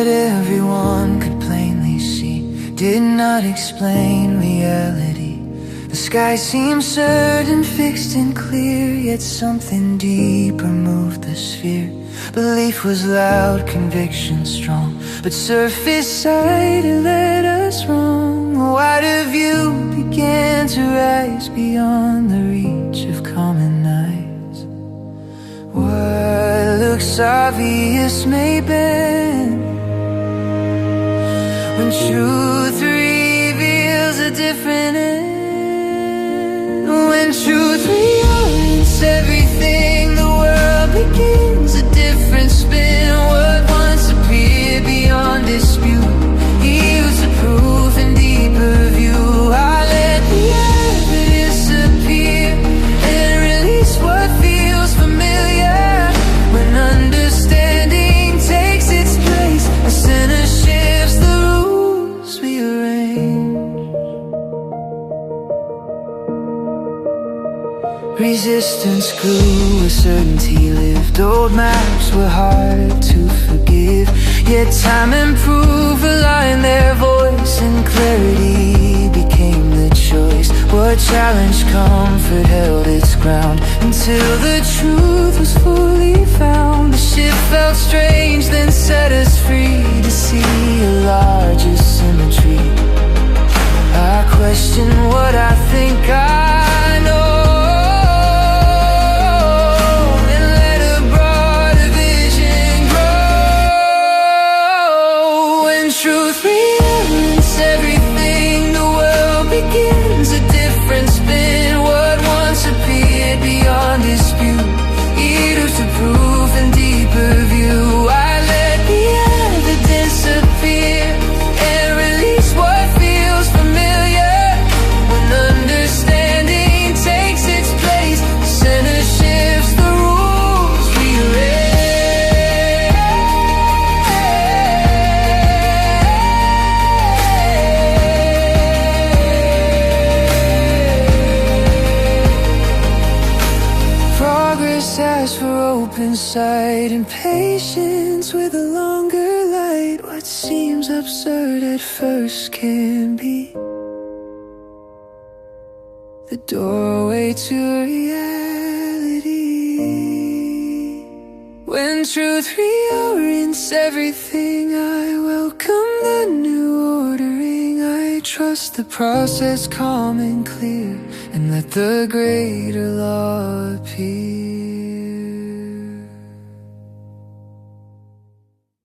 that everyone could plainly see did not explain reality. The sky seemed certain, fixed and clear, yet something deeper moved the sphere. Belief was loud, conviction strong, but surface sight had led us wrong. A wider view began to rise beyond the reach of common eyes. What looks obvious may bend when truth reveals a different end. When truth reorients everything, the world begins a different spin. What once appeared beyond dispute yields a proof and deeper view. I let the evidence appear and release what feels familiar. When understanding takes its place, the center shifts, the rules rearrange. Resistance grew as certainty lived. Old maps were hard to forgive, yet time and proof aligned their voice, and clarity became the choice. What challenged comfort held its ground until the truth was fully found. The shift felt strange, then set us free to see a larger symmetry. I question what I think I know, truth reorients everything, the world begins a different spin. What once appeared beyond dispute yields a proof and deeper view. I let the evidence appear and release what feels familiar. When understanding takes its place, the center shifts, the rules rearrange. Ask for open sight and patience with a longer light. What seems absurd at first can be the doorway to reality. When truth reorients everything, I welcome the new ordering. I trust the process calm and clear, and let the greater law appear.